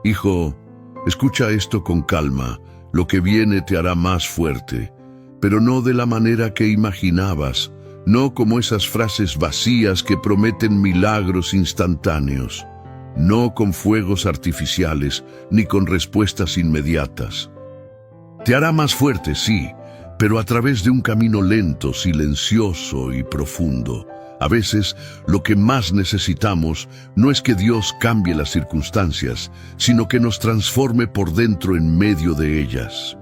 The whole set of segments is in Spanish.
Hijo, escucha esto con calma. Lo que viene te hará más fuerte, pero no de la manera que imaginabas, no como esas frases vacías que prometen milagros instantáneos, no con fuegos artificiales ni con respuestas inmediatas. Te hará más fuerte, sí, pero a través de un camino lento, silencioso y profundo. A veces, lo que más necesitamos no es que Dios cambie las circunstancias, sino que nos transforme por dentro en medio de ellas.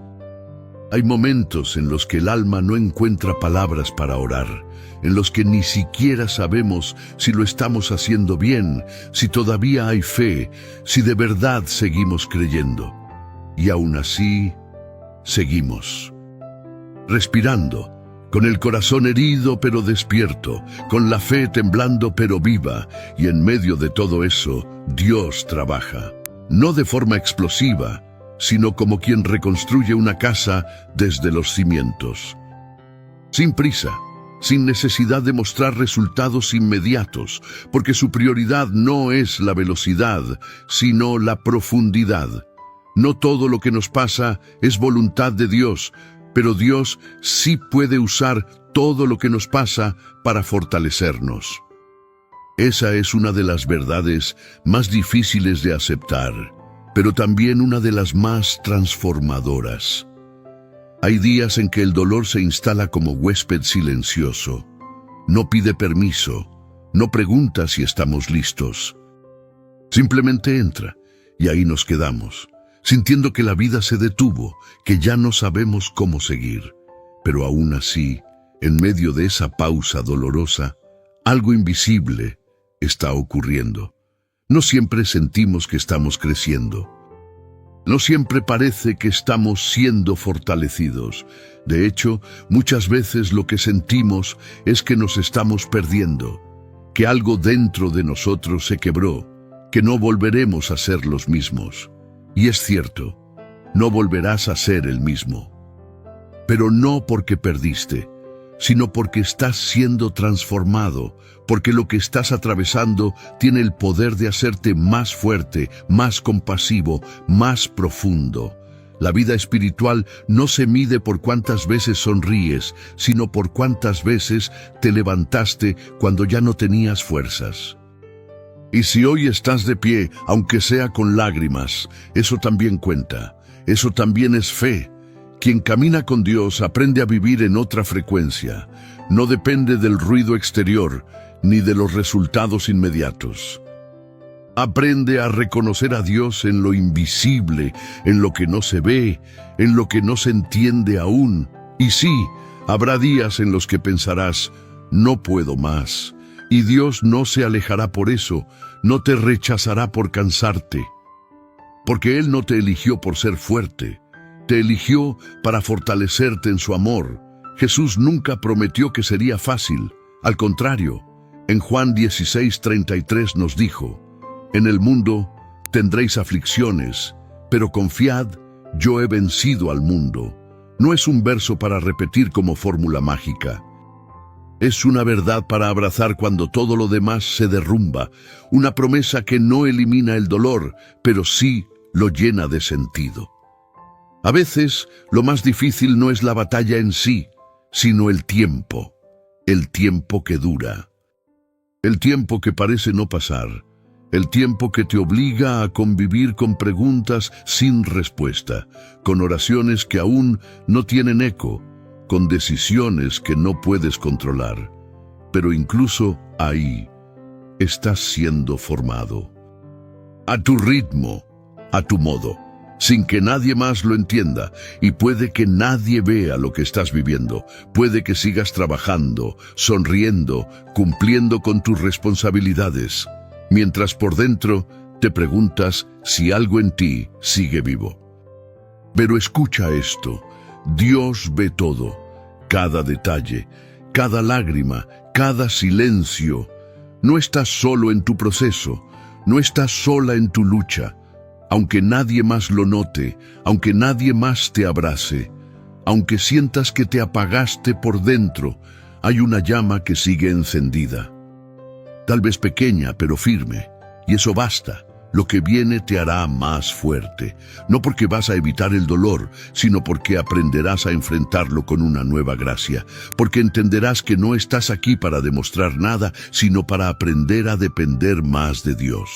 Hay momentos en los que el alma no encuentra palabras para orar, en los que ni siquiera sabemos si lo estamos haciendo bien, si todavía hay fe, si de verdad seguimos creyendo. Y aún así, seguimos. Respirando, con el corazón herido pero despierto, con la fe temblando pero viva, y en medio de todo eso, Dios trabaja, no de forma explosiva, sino como quien reconstruye una casa desde los cimientos. Sin prisa, sin necesidad de mostrar resultados inmediatos, porque su prioridad no es la velocidad, sino la profundidad. No todo lo que nos pasa es voluntad de Dios, pero Dios sí puede usar todo lo que nos pasa para fortalecernos. Esa es una de las verdades más difíciles de aceptar, pero también una de las más transformadoras. Hay días en que el dolor se instala como huésped silencioso. No pide permiso, no pregunta si estamos listos. Simplemente entra, y ahí nos quedamos, sintiendo que la vida se detuvo, que ya no sabemos cómo seguir. Pero aún así, en medio de esa pausa dolorosa, algo invisible está ocurriendo. No siempre sentimos que estamos creciendo. No siempre parece que estamos siendo fortalecidos. De hecho, muchas veces lo que sentimos es que nos estamos perdiendo, que algo dentro de nosotros se quebró, que no volveremos a ser los mismos. Y es cierto, no volverás a ser el mismo. Pero no porque perdiste, sino porque estás siendo transformado, porque lo que estás atravesando tiene el poder de hacerte más fuerte, más compasivo, más profundo. La vida espiritual no se mide por cuántas veces sonríes, sino por cuántas veces te levantaste cuando ya no tenías fuerzas. Y si hoy estás de pie, aunque sea con lágrimas, eso también cuenta. Eso también es fe. Quien camina con Dios aprende a vivir en otra frecuencia. No depende del ruido exterior, ni de los resultados inmediatos. Aprende a reconocer a Dios en lo invisible, en lo que no se ve, en lo que no se entiende aún. Y sí, habrá días en los que pensarás, no puedo más. Y Dios no se alejará por eso, no te rechazará por cansarte. Porque Él no te eligió por ser fuerte, te eligió para fortalecerte en su amor. Jesús nunca prometió que sería fácil. Al contrario, en Juan 16:33 nos dijo, en el mundo tendréis aflicciones, pero confiad, yo he vencido al mundo. No es un verso para repetir como fórmula mágica. Es una verdad para abrazar cuando todo lo demás se derrumba, una promesa que no elimina el dolor, pero sí lo llena de sentido. A veces, lo más difícil no es la batalla en sí, sino el tiempo que dura. El tiempo que parece no pasar, el tiempo que te obliga a convivir con preguntas sin respuesta, con oraciones que aún no tienen eco, con decisiones que no puedes controlar. Pero incluso ahí estás siendo formado. A tu ritmo, a tu modo, sin que nadie más lo entienda, y puede que nadie vea lo que estás viviendo. Puede que sigas trabajando, sonriendo, cumpliendo con tus responsabilidades, mientras por dentro te preguntas si algo en ti sigue vivo. Pero escucha esto. Dios ve todo, cada detalle, cada lágrima, cada silencio. No estás solo en tu proceso, no estás sola en tu lucha. Aunque nadie más lo note, aunque nadie más te abrace, aunque sientas que te apagaste por dentro, hay una llama que sigue encendida. Tal vez pequeña, pero firme, y eso basta. Lo que viene te hará más fuerte, no porque vas a evitar el dolor, sino porque aprenderás a enfrentarlo con una nueva gracia, porque entenderás que no estás aquí para demostrar nada, sino para aprender a depender más de Dios.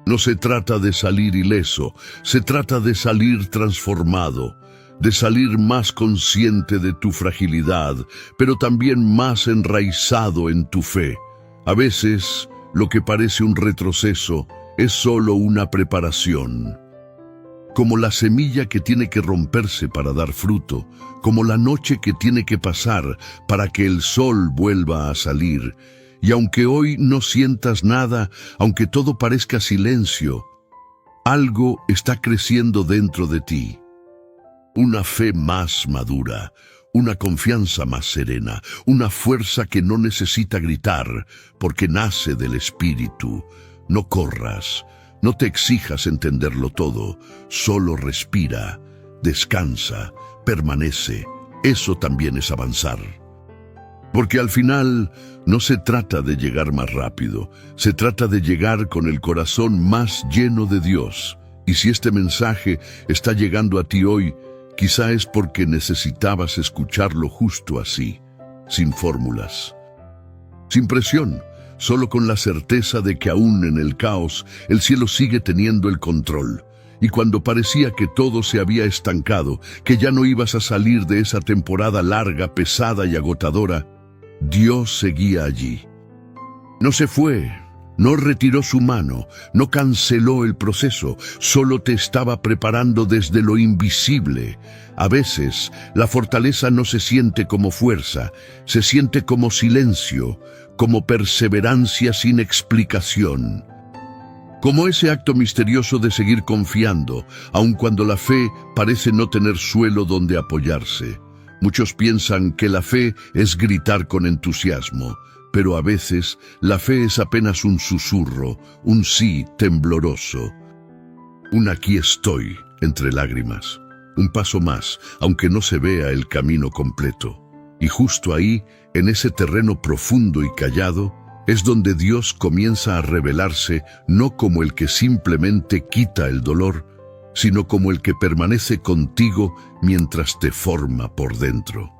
No se trata de salir ileso, se trata de salir transformado, de salir más consciente de tu fragilidad, pero también más enraizado en tu fe. A veces, lo que parece un retroceso es solo una preparación. Como la semilla que tiene que romperse para dar fruto, como la noche que tiene que pasar para que el sol vuelva a salir. Y aunque hoy no sientas nada, aunque todo parezca silencio, algo está creciendo dentro de ti. Una fe más madura, una confianza más serena, una fuerza que no necesita gritar, porque nace del Espíritu. No corras, no te exijas entenderlo todo, solo respira, descansa, permanece. Eso también es avanzar. Porque al final no se trata de llegar más rápido, se trata de llegar con el corazón más lleno de Dios. Y si este mensaje está llegando a ti hoy, quizá es porque necesitabas escucharlo justo así, sin fórmulas, sin presión, solo con la certeza de que aún en el caos, el cielo sigue teniendo el control. Y cuando parecía que todo se había estancado, que ya no ibas a salir de esa temporada larga, pesada y agotadora, Dios seguía allí. No se fue, no retiró su mano, no canceló el proceso, solo te estaba preparando desde lo invisible. A veces, la fortaleza no se siente como fuerza, se siente como silencio, como perseverancia sin explicación. Como ese acto misterioso de seguir confiando, aun cuando la fe parece no tener suelo donde apoyarse. Muchos piensan que la fe es gritar con entusiasmo, pero a veces la fe es apenas un susurro, un sí tembloroso. Un aquí estoy, entre lágrimas. Un paso más, aunque no se vea el camino completo. Y justo ahí, en ese terreno profundo y callado, es donde Dios comienza a revelarse no como el que simplemente quita el dolor, sino como el que permanece contigo mientras te forma por dentro.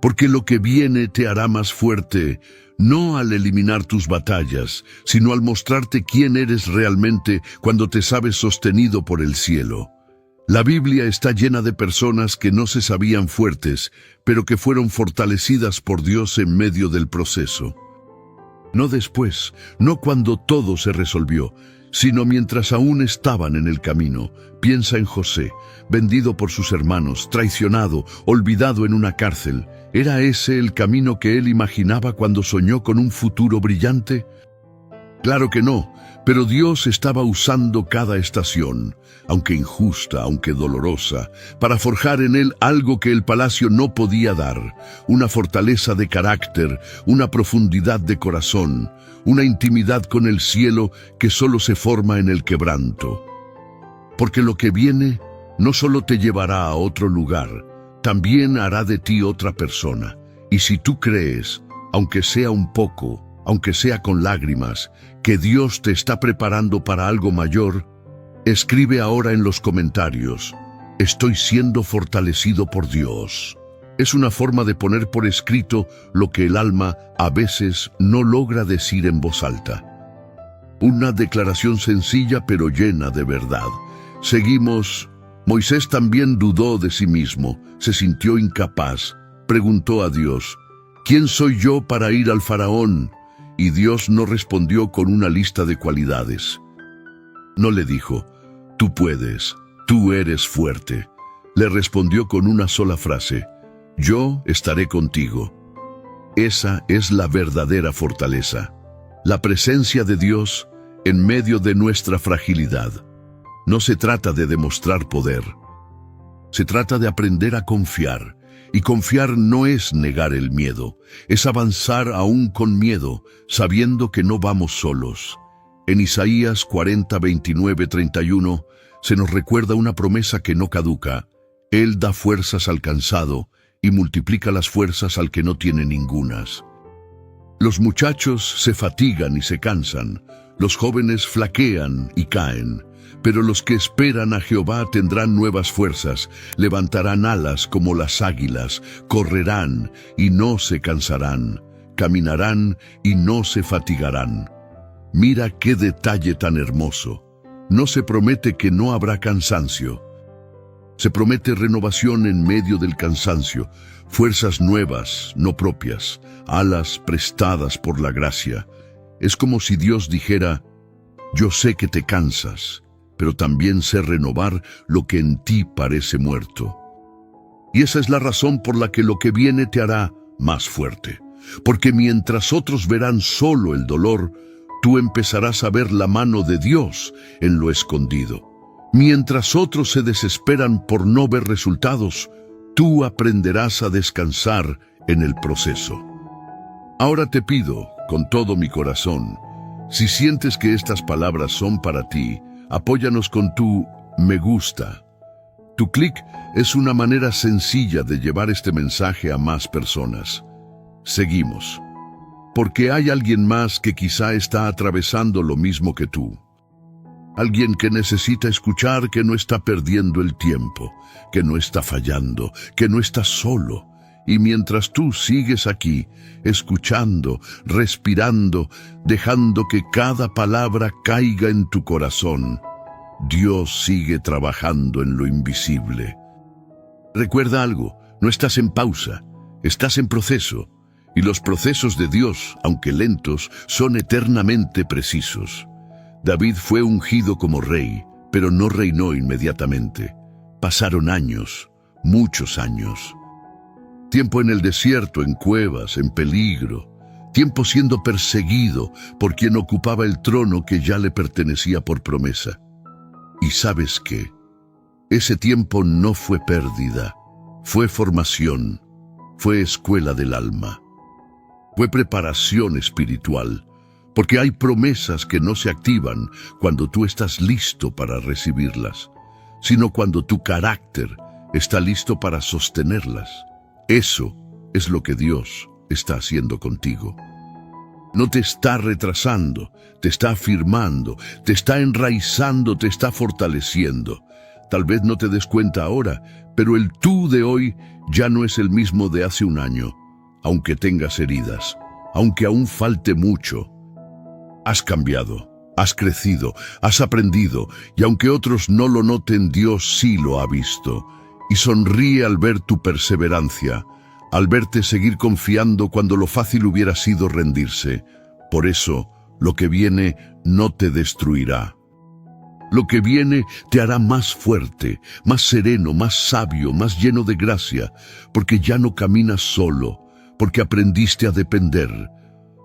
Porque lo que viene te hará más fuerte, no al eliminar tus batallas, sino al mostrarte quién eres realmente cuando te sabes sostenido por el cielo. La Biblia está llena de personas que no se sabían fuertes, pero que fueron fortalecidas por Dios en medio del proceso. No después, no cuando todo se resolvió, sino mientras aún estaban en el camino. Piensa en José, vendido por sus hermanos, traicionado, olvidado en una cárcel. ¿Era ese el camino que él imaginaba cuando soñó con un futuro brillante? Claro que no, pero Dios estaba usando cada estación, aunque injusta, aunque dolorosa, para forjar en él algo que el palacio no podía dar, una fortaleza de carácter, una profundidad de corazón, una intimidad con el cielo que solo se forma en el quebranto. Porque lo que viene no solo te llevará a otro lugar, también hará de ti otra persona. Y si tú crees, aunque sea un poco, aunque sea con lágrimas, que Dios te está preparando para algo mayor, escribe ahora en los comentarios: estoy siendo fortalecido por Dios. Es una forma de poner por escrito lo que el alma a veces no logra decir en voz alta. Una declaración sencilla pero llena de verdad. Seguimos. Moisés también dudó de sí mismo, se sintió incapaz. Preguntó a Dios: ¿quién soy yo para ir al faraón? Y Dios no respondió con una lista de cualidades. No le dijo: tú puedes, tú eres fuerte. Le respondió con una sola frase: yo estaré contigo. Esa es la verdadera fortaleza, la presencia de Dios en medio de nuestra fragilidad. No se trata de demostrar poder, se trata de aprender a confiar. Y confiar no es negar el miedo, es avanzar aún con miedo, sabiendo que no vamos solos. En Isaías 40, 29, 31 se nos recuerda una promesa que no caduca: Él da fuerzas al cansado y multiplica las fuerzas al que no tiene ningunas. Los muchachos se fatigan y se cansan, Los jóvenes flaquean y caen, pero los que esperan a Jehová tendrán nuevas fuerzas, levantarán alas como las águilas, correrán y no se cansarán, caminarán y no se fatigarán. Mira qué detalle tan hermoso. No se promete que no habrá cansancio. Se promete renovación en medio del cansancio, fuerzas nuevas, no propias, alas prestadas por la gracia. Es como si Dios dijera: yo sé que te cansas, pero también sé renovar lo que en ti parece muerto. Y esa es la razón por la que lo que viene te hará más fuerte. Porque mientras otros verán solo el dolor, tú empezarás a ver la mano de Dios en lo escondido. Mientras otros se desesperan por no ver resultados, tú aprenderás a descansar en el proceso. Ahora te pido, con todo mi corazón, si sientes que estas palabras son para ti, apóyanos con tu me gusta. Tu clic es una manera sencilla de llevar este mensaje a más personas. Seguimos. Porque hay alguien más que quizá está atravesando lo mismo que tú. Alguien que necesita escuchar que no está perdiendo el tiempo, que no está fallando, que no está solo. Y mientras tú sigues aquí, escuchando, respirando, dejando que cada palabra caiga en tu corazón, Dios sigue trabajando en lo invisible. Recuerda algo, no estás en pausa, estás en proceso. Y los procesos de Dios, aunque lentos, son eternamente precisos. David fue ungido como rey, pero no reinó inmediatamente. Pasaron años, muchos años. Tiempo en el desierto, en cuevas, en peligro. Tiempo siendo perseguido por quien ocupaba el trono que ya le pertenecía por promesa. ¿Y sabes qué? Ese tiempo no fue pérdida, fue formación, fue escuela del alma. Fue preparación espiritual, porque hay promesas que no se activan cuando tú estás listo para recibirlas, sino cuando tu carácter está listo para sostenerlas. Eso es lo que Dios está haciendo contigo. No te está retrasando, te está afirmando, te está enraizando, te está fortaleciendo. Tal vez no te des cuenta ahora, pero el tú de hoy ya no es el mismo de hace un año. Aunque tengas heridas, aunque aún falte mucho, has cambiado, has crecido, has aprendido, y aunque otros no lo noten, Dios sí lo ha visto, y sonríe al ver tu perseverancia, al verte seguir confiando cuando lo fácil hubiera sido rendirse. Por eso, lo que viene no te destruirá. Lo que viene te hará más fuerte, más sereno, más sabio, más lleno de gracia, porque ya no caminas solo, porque aprendiste a depender,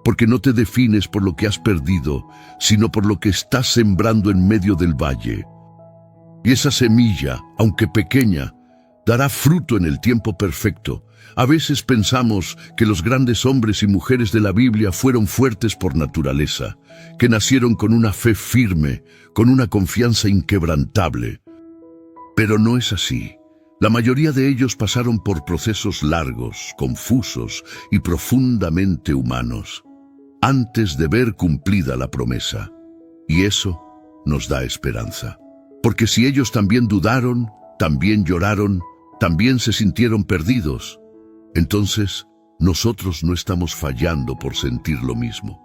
porque no te defines por lo que has perdido, sino por lo que estás sembrando en medio del valle. Y esa semilla, aunque pequeña, dará fruto en el tiempo perfecto. A veces pensamos que los grandes hombres y mujeres de la Biblia fueron fuertes por naturaleza, que nacieron con una fe firme, con una confianza inquebrantable. Pero no es así. La mayoría de ellos pasaron por procesos largos, confusos y profundamente humanos, antes de ver cumplida la promesa. Y eso nos da esperanza. Porque si ellos también dudaron, también lloraron, también se sintieron perdidos, entonces nosotros no estamos fallando por sentir lo mismo.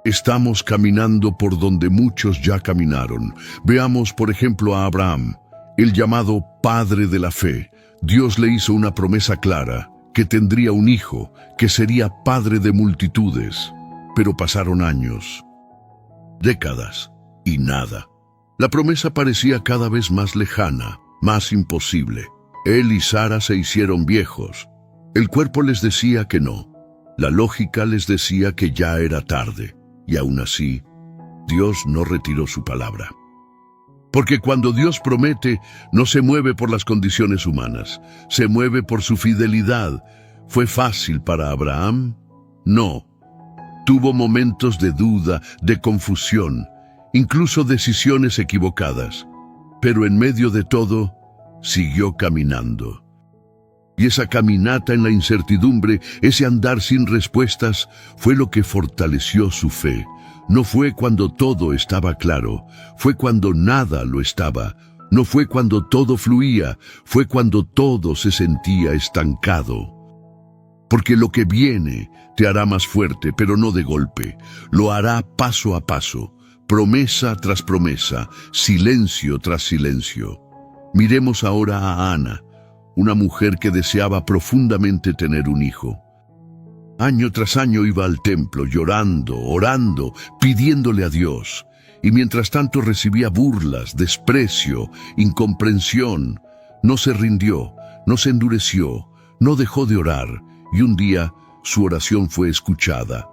Estamos caminando por donde muchos ya caminaron. Veamos, por ejemplo, a Abraham, el llamado padre de la fe. Dios le hizo una promesa clara, que tendría un hijo, que sería padre de multitudes. Pero pasaron años, décadas, y nada. La promesa parecía cada vez más lejana, más imposible. Él y Sara se hicieron viejos. El cuerpo les decía que no. La lógica les decía que ya era tarde. Y aún así, Dios no retiró su palabra. Porque cuando Dios promete, no se mueve por las condiciones humanas, se mueve por su fidelidad. ¿Fue fácil para Abraham? No. Tuvo momentos de duda, de confusión, incluso decisiones equivocadas. Pero en medio de todo, siguió caminando. Y esa caminata en la incertidumbre, ese andar sin respuestas, fue lo que fortaleció su fe. No fue cuando todo estaba claro, fue cuando nada lo estaba. No fue cuando todo fluía, fue cuando todo se sentía estancado. Porque lo que viene te hará más fuerte, pero no de golpe. Lo hará paso a paso, promesa tras promesa, silencio tras silencio. Miremos ahora a Ana, una mujer que deseaba profundamente tener un hijo. Año tras año iba al templo, llorando, orando, pidiéndole a Dios. Y mientras tanto recibía burlas, desprecio, incomprensión. No se rindió, no se endureció, no dejó de orar. Y un día su oración fue escuchada.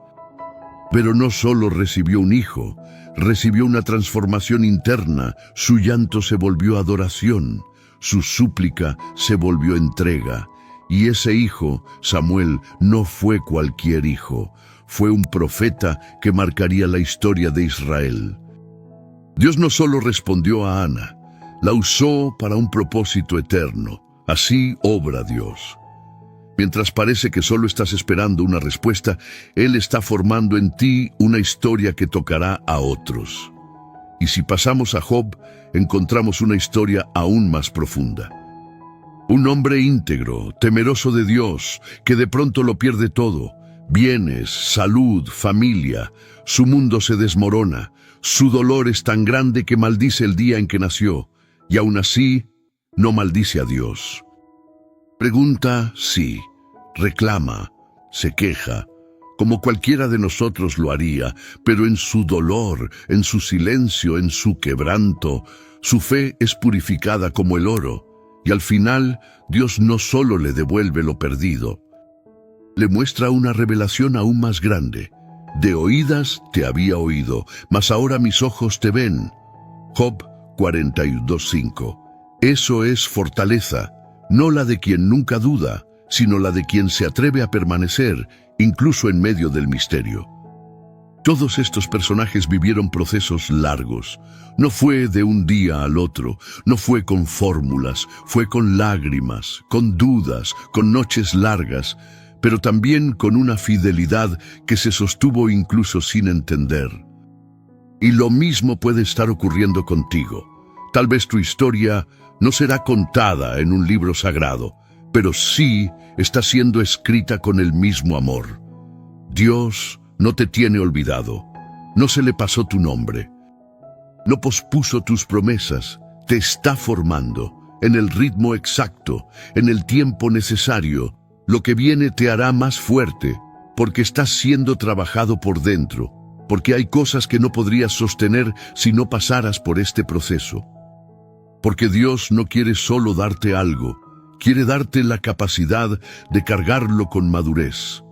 Pero no solo recibió un hijo, recibió una transformación interna. Su llanto se volvió adoración, su súplica se volvió entrega. Y ese hijo, Samuel, no fue cualquier hijo, fue un profeta que marcaría la historia de Israel. Dios no solo respondió a Ana, la usó para un propósito eterno. Así obra Dios. Mientras parece que solo estás esperando una respuesta, Él está formando en ti una historia que tocará a otros. Y si pasamos a Job, encontramos una historia aún más profunda. Un hombre íntegro, temeroso de Dios, que de pronto lo pierde todo. Bienes, salud, familia. Su mundo se desmorona. Su dolor es tan grande que maldice el día en que nació. Y aún así, no maldice a Dios. Pregunta, sí. Reclama, se queja, como cualquiera de nosotros lo haría, pero en su dolor, en su silencio, en su quebranto, su fe es purificada como el oro. Y al final, Dios no solo le devuelve lo perdido, le muestra una revelación aún más grande. De oídas te había oído, mas ahora mis ojos te ven. Job 42:5. Eso es fortaleza, no la de quien nunca duda, sino la de quien se atreve a permanecer, incluso en medio del misterio. Todos estos personajes vivieron procesos largos. No fue de un día al otro, no fue con fórmulas, fue con lágrimas, con dudas, con noches largas, pero también con una fidelidad que se sostuvo incluso sin entender. Y lo mismo puede estar ocurriendo contigo. Tal vez tu historia no será contada en un libro sagrado, pero sí está siendo escrita con el mismo amor. Dios no te tiene olvidado, no se le pasó tu nombre, no pospuso tus promesas, te está formando, en el ritmo exacto, en el tiempo necesario. Lo que viene te hará más fuerte, porque estás siendo trabajado por dentro, porque hay cosas que no podrías sostener si no pasaras por este proceso. Porque Dios no quiere solo darte algo, quiere darte la capacidad de cargarlo con madurez.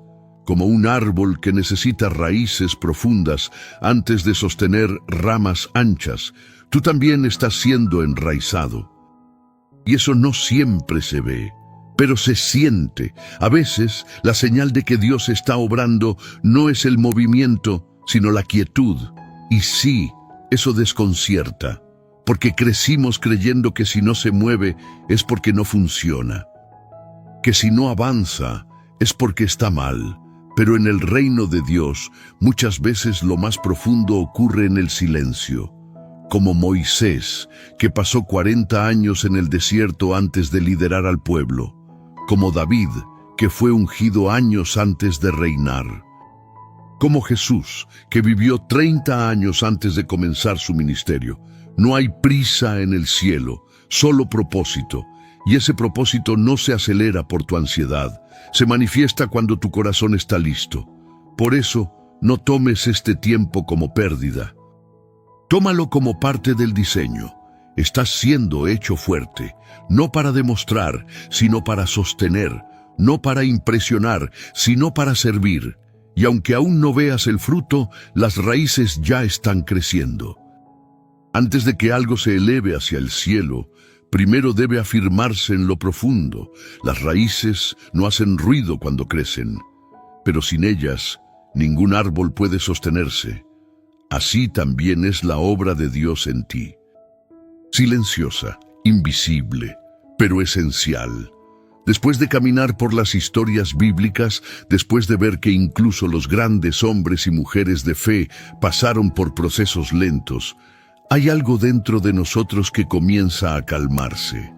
Como un árbol que necesita raíces profundas antes de sostener ramas anchas, tú también estás siendo enraizado. Y eso no siempre se ve, pero se siente. A veces, la señal de que Dios está obrando no es el movimiento, sino la quietud. Y sí, eso desconcierta, porque crecimos creyendo que si no se mueve es porque no funciona, que si no avanza es porque está mal. Pero en el reino de Dios, muchas veces lo más profundo ocurre en el silencio. Como Moisés, que pasó 40 años en el desierto antes de liderar al pueblo. Como David, que fue ungido años antes de reinar. Como Jesús, que vivió 30 años antes de comenzar su ministerio. No hay prisa en el cielo, solo propósito. Y ese propósito no se acelera por tu ansiedad. Se manifiesta cuando tu corazón está listo. Por eso, no tomes este tiempo como pérdida. Tómalo como parte del diseño. Estás siendo hecho fuerte, no para demostrar, sino para sostener, no para impresionar, sino para servir. Y aunque aún no veas el fruto, las raíces ya están creciendo. Antes de que algo se eleve hacia el cielo, primero debe afirmarse en lo profundo. Las raíces no hacen ruido cuando crecen, pero sin ellas, ningún árbol puede sostenerse. Así también es la obra de Dios en ti. Silenciosa, invisible, pero esencial. Después de caminar por las historias bíblicas, después de ver que incluso los grandes hombres y mujeres de fe pasaron por procesos lentos, hay algo dentro de nosotros que comienza a calmarse.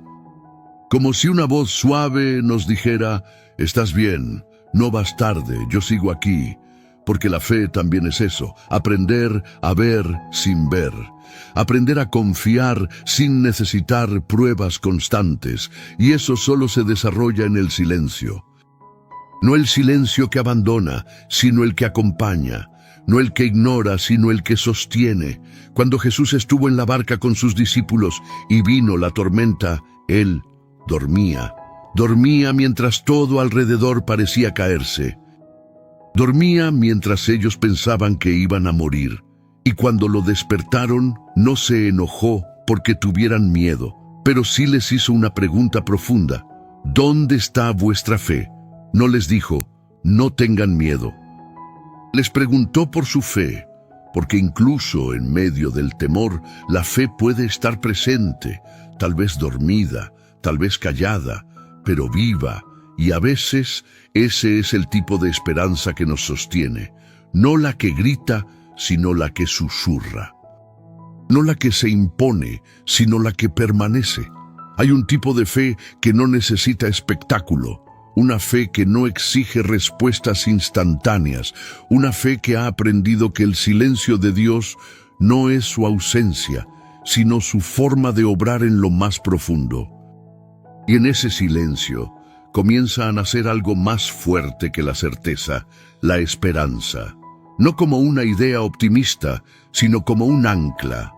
Como si una voz suave nos dijera: estás bien, no vas tarde, yo sigo aquí. Porque la fe también es eso, aprender a ver sin ver, aprender a confiar sin necesitar pruebas constantes, y eso solo se desarrolla en el silencio. No el silencio que abandona, sino el que acompaña, no el que ignora, sino el que sostiene. Cuando Jesús estuvo en la barca con sus discípulos y vino la tormenta, Él dormía. Dormía mientras todo alrededor parecía caerse. Dormía mientras ellos pensaban que iban a morir, y cuando lo despertaron, no se enojó porque tuvieran miedo, pero sí les hizo una pregunta profunda: ¿dónde está vuestra fe? No les dijo: no tengan miedo. Les preguntó por su fe, porque incluso en medio del temor, la fe puede estar presente, tal vez dormida, tal vez callada, pero viva. Y a veces ese es el tipo de esperanza que nos sostiene, no la que grita, sino la que susurra. No la que se impone, sino la que permanece. Hay un tipo de fe que no necesita espectáculo, una fe que no exige respuestas instantáneas, una fe que ha aprendido que el silencio de Dios no es su ausencia, sino su forma de obrar en lo más profundo. Y en ese silencio comienza a nacer algo más fuerte que la certeza, la esperanza. No como una idea optimista, sino como un ancla.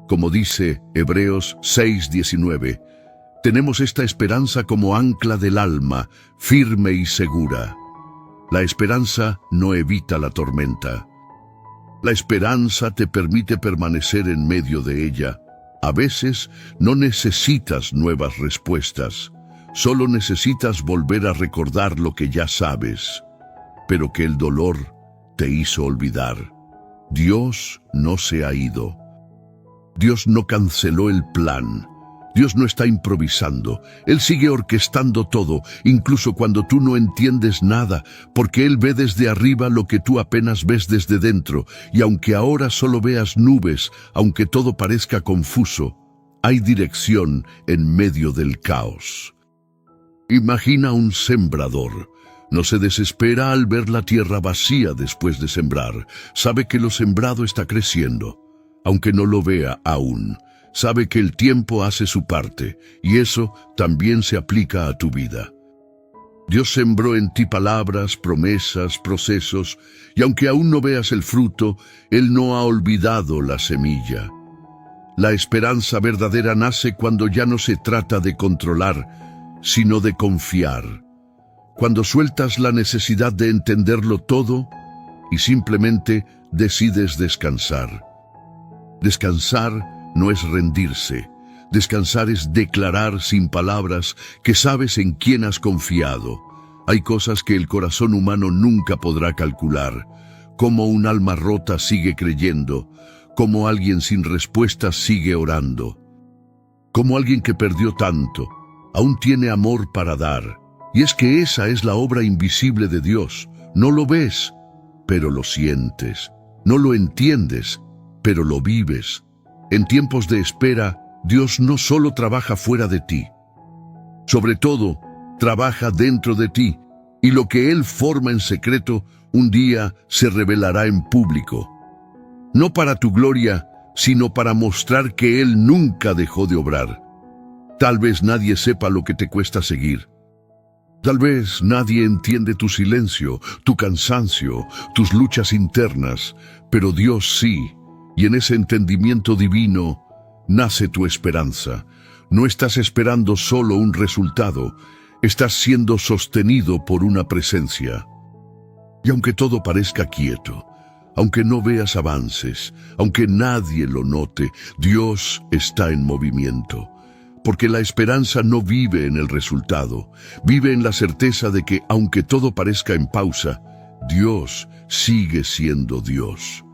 Como dice Hebreos 6:19, tenemos esta esperanza como ancla del alma, firme y segura. La esperanza no evita la tormenta. La esperanza te permite permanecer en medio de ella. A veces no necesitas nuevas respuestas. Solo necesitas volver a recordar lo que ya sabes, pero que el dolor te hizo olvidar. Dios no se ha ido. Dios no canceló el plan. Dios no está improvisando. Él sigue orquestando todo, incluso cuando tú no entiendes nada, porque Él ve desde arriba lo que tú apenas ves desde dentro, y aunque ahora solo veas nubes, aunque todo parezca confuso, hay dirección en medio del caos. Imagina un sembrador. No se desespera al ver la tierra vacía después de sembrar. Sabe que lo sembrado está creciendo, aunque no lo vea aún. Sabe que el tiempo hace su parte, y eso también se aplica a tu vida. Dios sembró en ti palabras, promesas, procesos, y aunque aún no veas el fruto, Él no ha olvidado la semilla. La esperanza verdadera nace cuando ya no se trata de controlar, sino de confiar. Cuando sueltas la necesidad de entenderlo todo y simplemente decides descansar. Descansar no es rendirse. Descansar es declarar sin palabras que sabes en quién has confiado. Hay cosas que el corazón humano nunca podrá calcular. Como un alma rota sigue creyendo, como alguien sin respuesta sigue orando. Como alguien que perdió tanto, aún tiene amor para dar. Y es que esa es la obra invisible de Dios. No lo ves, pero lo sientes. No lo entiendes, pero lo vives. En tiempos de espera, Dios no solo trabaja fuera de ti. Sobre todo, trabaja dentro de ti. Y lo que Él forma en secreto, un día se revelará en público. No para tu gloria, sino para mostrar que Él nunca dejó de obrar. Tal vez nadie sepa lo que te cuesta seguir. Tal vez nadie entiende tu silencio, tu cansancio, tus luchas internas, pero Dios sí, y en ese entendimiento divino nace tu esperanza. No estás esperando solo un resultado, estás siendo sostenido por una presencia. Y aunque todo parezca quieto, aunque no veas avances, aunque nadie lo note, Dios está en movimiento. Porque la esperanza no vive en el resultado, vive en la certeza de que, aunque todo parezca en pausa, Dios sigue siendo Dios.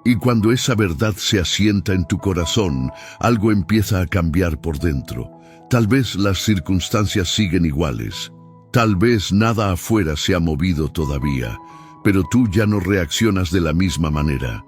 Y cuando esa verdad se asienta en tu corazón, algo empieza a cambiar por dentro. Tal vez las circunstancias siguen iguales. Tal vez nada afuera se ha movido todavía, pero tú ya no reaccionas de la misma manera.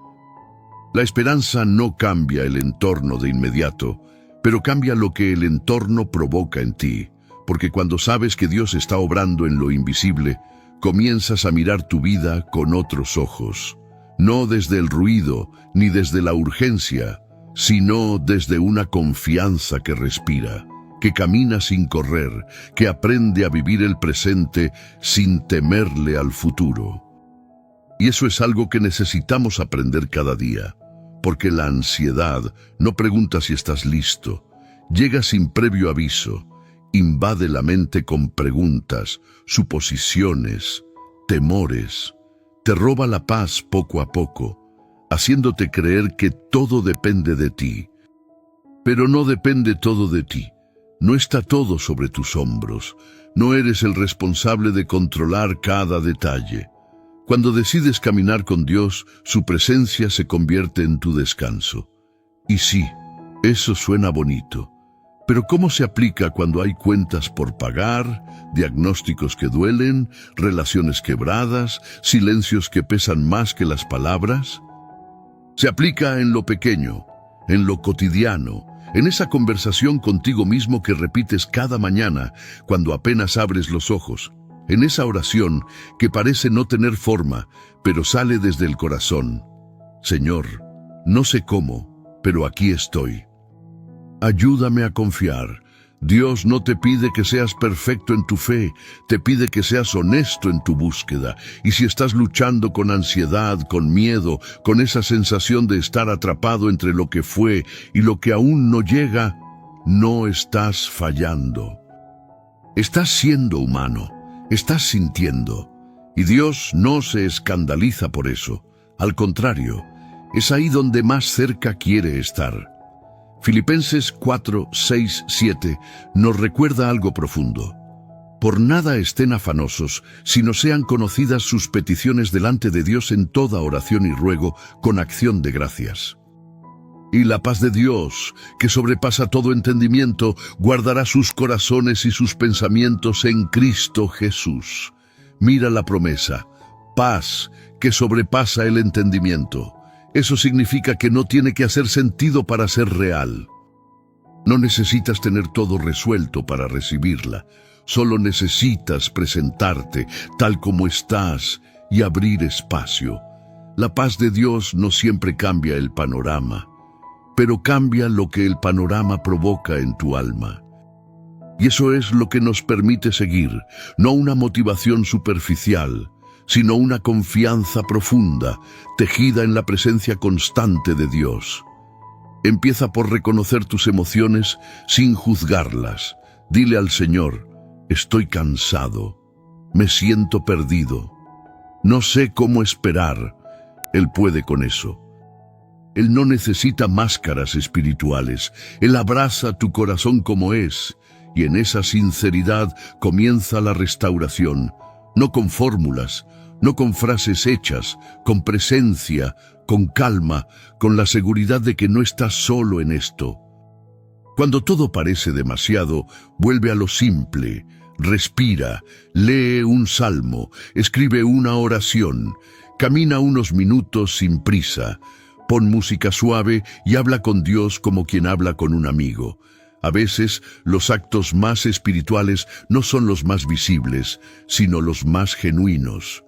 La esperanza no cambia el entorno de inmediato, pero cambia lo que el entorno provoca en ti, porque cuando sabes que Dios está obrando en lo invisible, comienzas a mirar tu vida con otros ojos. No desde el ruido, ni desde la urgencia, sino desde una confianza que respira, que camina sin correr, que aprende a vivir el presente sin temerle al futuro. Y eso es algo que necesitamos aprender cada día, porque la ansiedad no pregunta si estás listo, llega sin previo aviso, invade la mente con preguntas, suposiciones, temores. Te roba la paz poco a poco, haciéndote creer que todo depende de ti. Pero no depende todo de ti. No está todo sobre tus hombros. No eres el responsable de controlar cada detalle. Cuando decides caminar con Dios, su presencia se convierte en tu descanso. Y sí, eso suena bonito. Pero ¿cómo se aplica cuando hay cuentas por pagar, diagnósticos que duelen, relaciones quebradas, silencios que pesan más que las palabras? Se aplica en lo pequeño, en lo cotidiano, en esa conversación contigo mismo que repites cada mañana cuando apenas abres los ojos, en esa oración que parece no tener forma, pero sale desde el corazón. Señor, no sé cómo, pero aquí estoy. Ayúdame a confiar. Dios no te pide que seas perfecto en tu fe, te pide que seas honesto en tu búsqueda. Y si estás luchando con ansiedad, con miedo, con esa sensación de estar atrapado entre lo que fue y lo que aún no llega, no estás fallando. Estás siendo humano, estás sintiendo. Y Dios no se escandaliza por eso. Al contrario, es ahí donde más cerca quiere estar. Filipenses 4, 6, 7 nos recuerda algo profundo. Por nada estén afanosos, sino sean conocidas sus peticiones delante de Dios en toda oración y ruego, con acción de gracias. Y la paz de Dios, que sobrepasa todo entendimiento, guardará sus corazones y sus pensamientos en Cristo Jesús. Mira la promesa, paz que sobrepasa el entendimiento. Eso significa que no tiene que hacer sentido para ser real. No necesitas tener todo resuelto para recibirla. Solo necesitas presentarte tal como estás y abrir espacio. La paz de Dios no siempre cambia el panorama, pero cambia lo que el panorama provoca en tu alma. Y eso es lo que nos permite seguir, no una motivación superficial, sino una confianza profunda, tejida en la presencia constante de Dios. Empieza por reconocer tus emociones sin juzgarlas. Dile al Señor, estoy cansado, me siento perdido, no sé cómo esperar. Él puede con eso. Él no necesita máscaras espirituales. Él abraza tu corazón como es, y en esa sinceridad comienza la restauración, no con fórmulas, no con frases hechas, con presencia, con calma, con la seguridad de que no estás solo en esto. Cuando todo parece demasiado, vuelve a lo simple, respira, lee un salmo, escribe una oración, camina unos minutos sin prisa, pon música suave y habla con Dios como quien habla con un amigo. A veces, los actos más espirituales no son los más visibles, sino los más genuinos.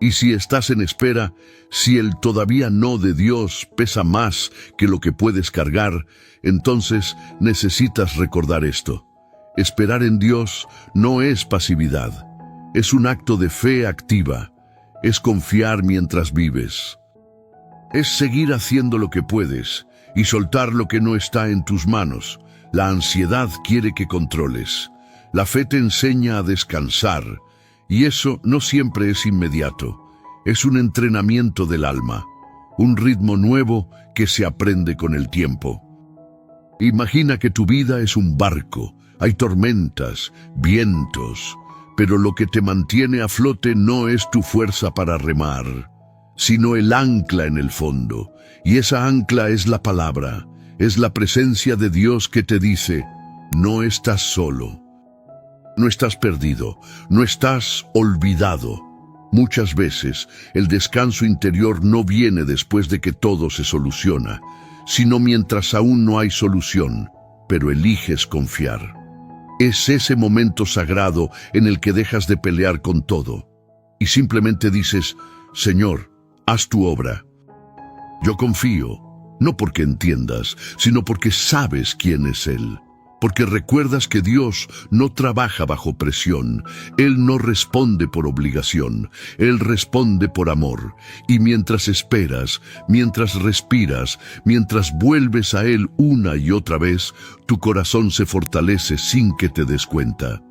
Y si estás en espera, si el todavía no de Dios pesa más que lo que puedes cargar, entonces necesitas recordar esto. Esperar en Dios no es pasividad, es un acto de fe activa, es confiar mientras vives. Es seguir haciendo lo que puedes y soltar lo que no está en tus manos. La ansiedad quiere que controles. La fe te enseña a descansar, y eso no siempre es inmediato. Es un entrenamiento del alma, un ritmo nuevo que se aprende con el tiempo. Imagina que tu vida es un barco. Hay tormentas, vientos, pero lo que te mantiene a flote no es tu fuerza para remar. sino el ancla en el fondo. Y esa ancla es la palabra, es la presencia de Dios que te dice, no estás solo, no estás perdido, no estás olvidado. Muchas veces el descanso interior no viene después de que todo se soluciona, sino mientras aún no hay solución, pero eliges confiar. Es ese momento sagrado en el que dejas de pelear con todo y simplemente dices, Señor, haz tu obra. Yo confío, no porque entiendas, sino porque sabes quién es Él. Porque recuerdas que Dios no trabaja bajo presión, Él no responde por obligación, Él responde por amor. Y mientras esperas, mientras respiras, mientras vuelves a Él una y otra vez, tu corazón se fortalece sin que te des cuenta.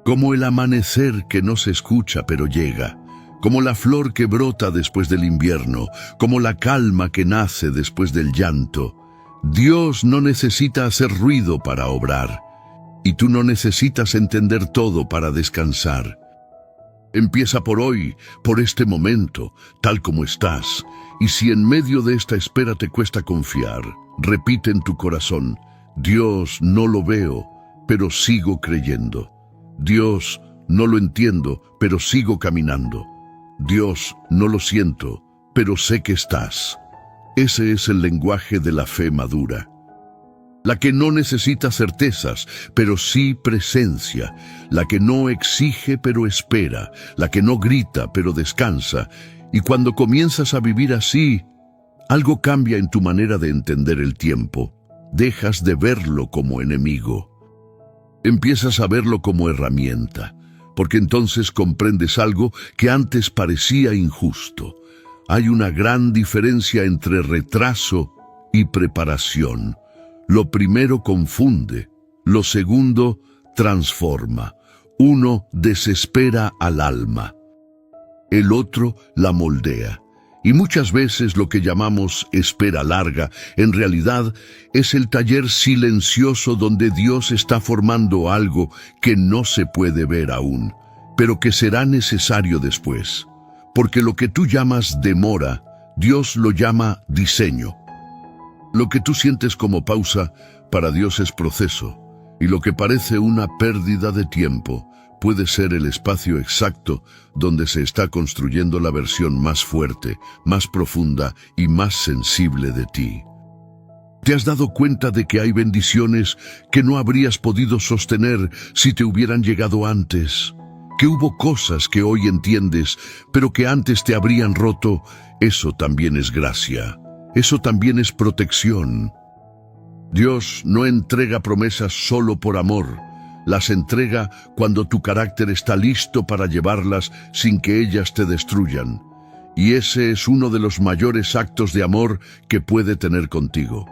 Como el amanecer que no se escucha pero llega, como la flor que brota después del invierno, como la calma que nace después del llanto. Dios no necesita hacer ruido para obrar, y tú no necesitas entender todo para descansar. Empieza por hoy, por este momento, tal como estás, y si en medio de esta espera te cuesta confiar, repite en tu corazón, Dios, no lo veo, pero sigo creyendo. Dios, no lo entiendo, pero sigo caminando. Dios, no lo siento, pero sé que estás. Ese es el lenguaje de la fe madura. La que no necesita certezas, pero sí presencia. La que no exige, pero espera. La que no grita, pero descansa. Y cuando comienzas a vivir así, algo cambia en tu manera de entender el tiempo. Dejas de verlo como enemigo. Empiezas a verlo como herramienta, porque entonces comprendes algo que antes parecía injusto. Hay una gran diferencia entre retraso y preparación. Lo primero confunde, lo segundo transforma. Uno desespera al alma, el otro la moldea. Y muchas veces lo que llamamos espera larga, en realidad es el taller silencioso donde Dios está formando algo que no se puede ver aún, pero que será necesario después. Porque lo que tú llamas demora, Dios lo llama diseño. Lo que tú sientes como pausa, para Dios es proceso, y lo que parece una pérdida de tiempo puede ser el espacio exacto donde se está construyendo la versión más fuerte, más profunda y más sensible de ti. ¿Te has dado cuenta de que hay bendiciones que no habrías podido sostener si te hubieran llegado antes? Que hubo cosas que hoy entiendes, pero que antes te habrían roto. Eso también es gracia. Eso también es protección. Dios no entrega promesas solo por amor. Las entrega cuando tu carácter está listo para llevarlas sin que ellas te destruyan. Y ese es uno de los mayores actos de amor que puede tener contigo.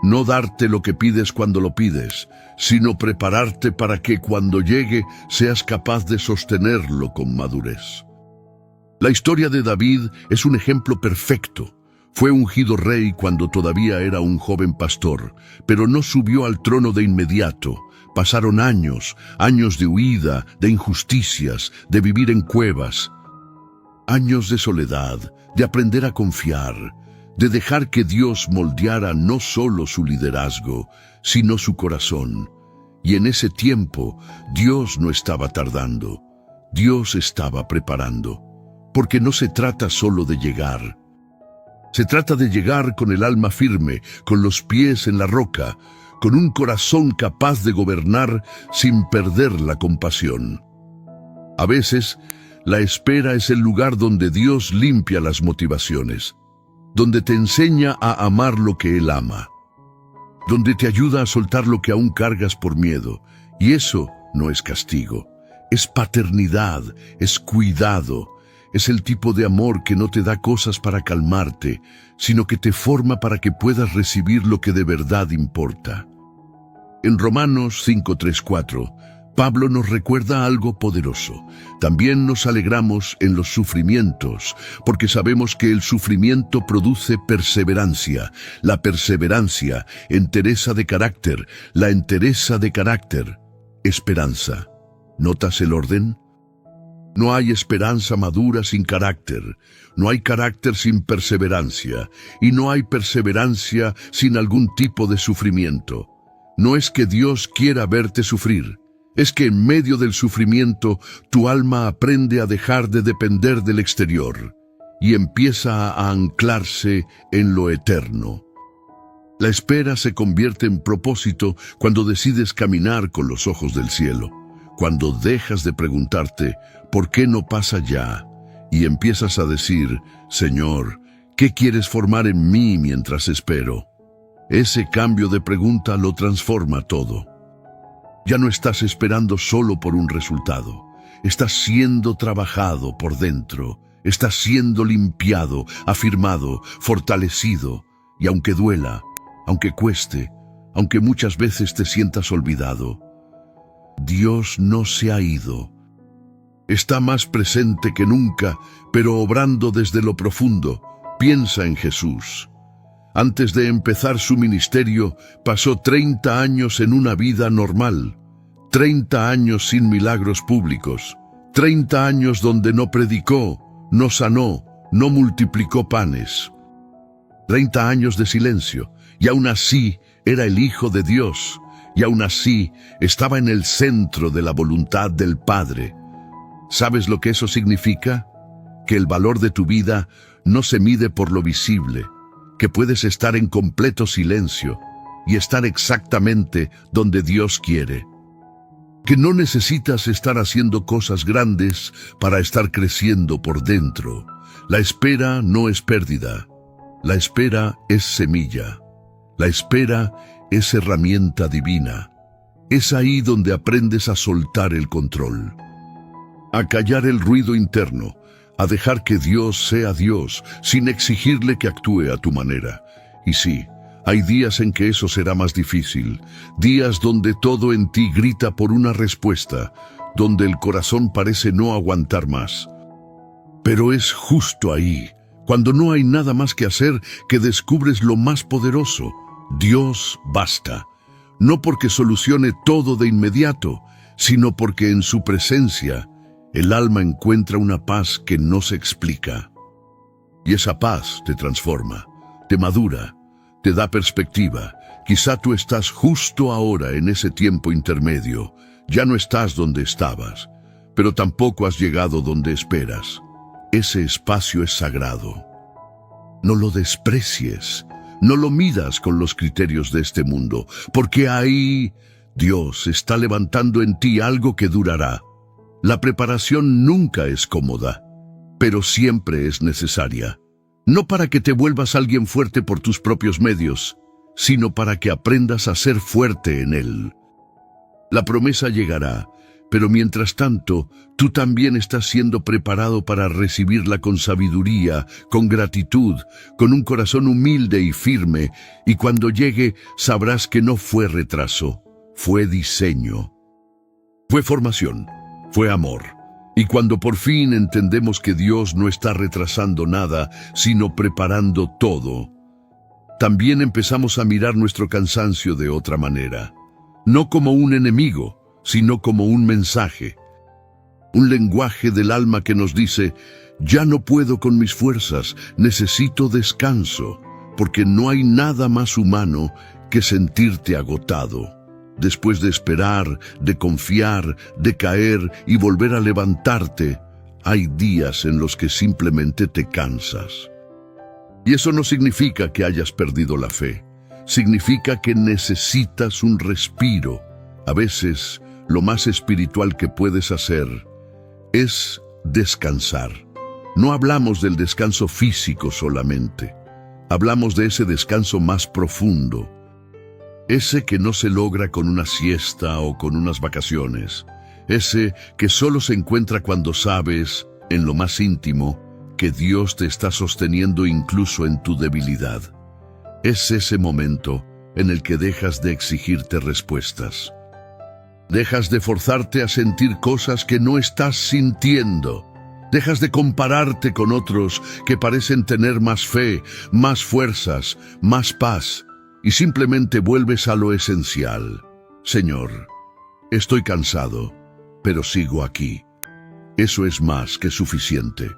No darte lo que pides cuando lo pides, sino prepararte para que cuando llegue seas capaz de sostenerlo con madurez. La historia de David es un ejemplo perfecto. Fue ungido rey cuando todavía era un joven pastor, pero no subió al trono de inmediato. Pasaron años, años de huida, de injusticias, de vivir en cuevas. Años de soledad, de aprender a confiar, de dejar que Dios moldeara no solo su liderazgo, sino su corazón. Y en ese tiempo, Dios no estaba tardando. Dios estaba preparando. Porque no se trata solo de llegar. Se trata de llegar con el alma firme, con los pies en la roca, con un corazón capaz de gobernar sin perder la compasión. A veces, la espera es el lugar donde Dios limpia las motivaciones, donde te enseña a amar lo que Él ama, donde te ayuda a soltar lo que aún cargas por miedo. Y eso no es castigo, es paternidad, es cuidado. Es el tipo de amor que no te da cosas para calmarte, sino que te forma para que puedas recibir lo que de verdad importa. En Romanos 5:3-4, Pablo nos recuerda algo poderoso. También nos alegramos en los sufrimientos, porque sabemos que el sufrimiento produce perseverancia. La perseverancia, entereza de carácter. La entereza de carácter, esperanza. ¿Notas el orden? No hay esperanza madura sin carácter, no hay carácter sin perseverancia, y no hay perseverancia sin algún tipo de sufrimiento. No es que Dios quiera verte sufrir, es que en medio del sufrimiento tu alma aprende a dejar de depender del exterior y empieza a anclarse en lo eterno. La espera se convierte en propósito cuando decides caminar con los ojos del cielo, cuando dejas de preguntarte ¿por qué no pasa ya? Y empiezas a decir, Señor, ¿qué quieres formar en mí mientras espero? Ese cambio de pregunta lo transforma todo. Ya no estás esperando solo por un resultado, estás siendo trabajado por dentro, estás siendo limpiado, afirmado, fortalecido, y aunque duela, aunque cueste, aunque muchas veces te sientas olvidado, Dios no se ha ido. Está más presente que nunca, pero obrando desde lo profundo. Piensa en Jesús. Antes de empezar su ministerio, pasó 30 años en una vida normal, 30 años sin milagros públicos, 30 años donde no predicó, no sanó, no multiplicó panes. 30 años de silencio, y aún así era el Hijo de Dios, y aún así estaba en el centro de la voluntad del Padre. ¿Sabes lo que eso significa? Que el valor de tu vida no se mide por lo visible, que puedes estar en completo silencio y estar exactamente donde Dios quiere. Que no necesitas estar haciendo cosas grandes para estar creciendo por dentro. La espera no es pérdida. La espera es semilla. La espera es herramienta divina. Es ahí donde aprendes a soltar el control, a callar el ruido interno, a dejar que Dios sea Dios, sin exigirle que actúe a tu manera. Y sí, hay días en que eso será más difícil, días donde todo en ti grita por una respuesta, donde el corazón parece no aguantar más. Pero es justo ahí, cuando no hay nada más que hacer, que descubres lo más poderoso. Dios basta, no porque solucione todo de inmediato, sino porque en su presencia el alma encuentra una paz que no se explica. Y esa paz te transforma, te madura, te da perspectiva. Quizá tú estás justo ahora en ese tiempo intermedio. Ya no estás donde estabas, pero tampoco has llegado donde esperas. Ese espacio es sagrado. No lo desprecies, no lo midas con los criterios de este mundo, porque ahí Dios está levantando en ti algo que durará. La preparación nunca es cómoda, pero siempre es necesaria. No para que te vuelvas alguien fuerte por tus propios medios, sino para que aprendas a ser fuerte en Él. La promesa llegará, pero mientras tanto, tú también estás siendo preparado para recibirla con sabiduría, con gratitud, con un corazón humilde y firme, y cuando llegue sabrás que no fue retraso, fue diseño, fue formación, fue amor. Y cuando por fin entendemos que Dios no está retrasando nada, sino preparando todo, también empezamos a mirar nuestro cansancio de otra manera, no como un enemigo, sino como un mensaje, un lenguaje del alma que nos dice, ya no puedo con mis fuerzas, necesito descanso, porque no hay nada más humano que sentirte agotado. Después de esperar, de confiar, de caer y volver a levantarte, hay días en los que simplemente te cansas. Y eso no significa que hayas perdido la fe, significa que necesitas un respiro. A veces, lo más espiritual que puedes hacer es descansar. No hablamos del descanso físico solamente. Hablamos de ese descanso más profundo. Ese que no se logra con una siesta o con unas vacaciones. Ese que solo se encuentra cuando sabes, en lo más íntimo, que Dios te está sosteniendo incluso en tu debilidad. Es ese momento en el que dejas de exigirte respuestas. Dejas de forzarte a sentir cosas que no estás sintiendo. Dejas de compararte con otros que parecen tener más fe, más fuerzas, más paz, y simplemente vuelves a lo esencial. Señor, estoy cansado, pero sigo aquí. eso es más que suficiente.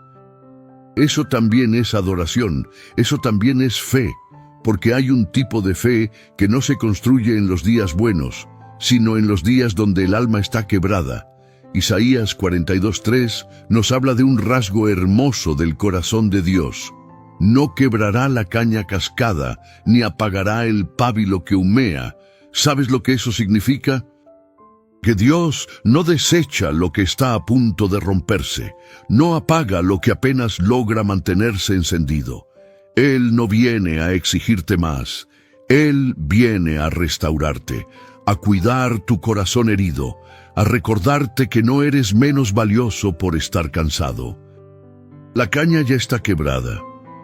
Eso también es adoración, eso también es fe, porque hay un tipo de fe que no se construye en los días buenos, sino en los días donde el alma está quebrada. Isaías 42:3 nos habla de un rasgo hermoso del corazón de Dios. No quebrará la caña cascada, ni apagará el pábilo que humea. ¿Sabes lo que eso significa? Que Dios no desecha lo que está a punto de romperse, no apaga lo que apenas logra mantenerse encendido. Él no viene a exigirte más, Él viene a restaurarte, a cuidar tu corazón herido, a recordarte que no eres menos valioso por estar cansado. La caña ya está quebrada,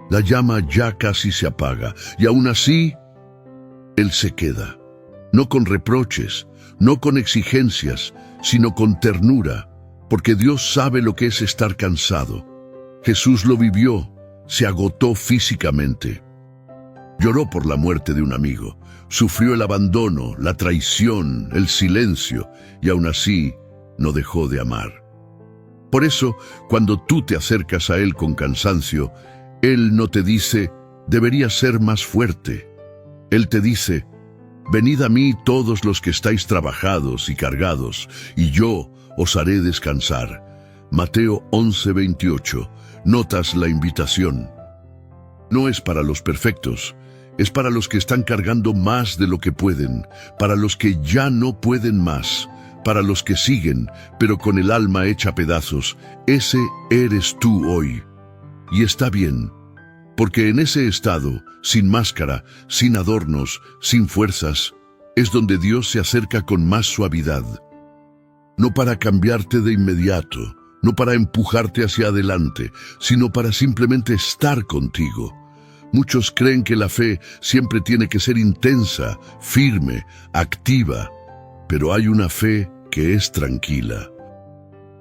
la llama ya casi se apaga, y aún así, Él se queda, no con reproches, no con exigencias, sino con ternura, porque Dios sabe lo que es estar cansado. Jesús lo vivió, se agotó físicamente. Lloró por la muerte de un amigo, sufrió el abandono, la traición, el silencio, y aún así no dejó de amar. Por eso, cuando tú te acercas a Él con cansancio, Él no te dice, deberías ser más fuerte. Él te dice, venid a mí todos los que estáis trabajados y cargados, y yo os haré descansar. Mateo 11:28. Notas la invitación. No es para los perfectos, es para los que están cargando más de lo que pueden, para los que ya no pueden más, para los que siguen, pero con el alma hecha pedazos. Ese eres tú hoy. Y está bien, porque en ese estado, sin máscara, sin adornos, sin fuerzas, es donde Dios se acerca con más suavidad. No para cambiarte de inmediato, no para empujarte hacia adelante, sino para simplemente estar contigo. Muchos creen que la fe siempre tiene que ser intensa, firme, activa, pero hay una fe que es tranquila.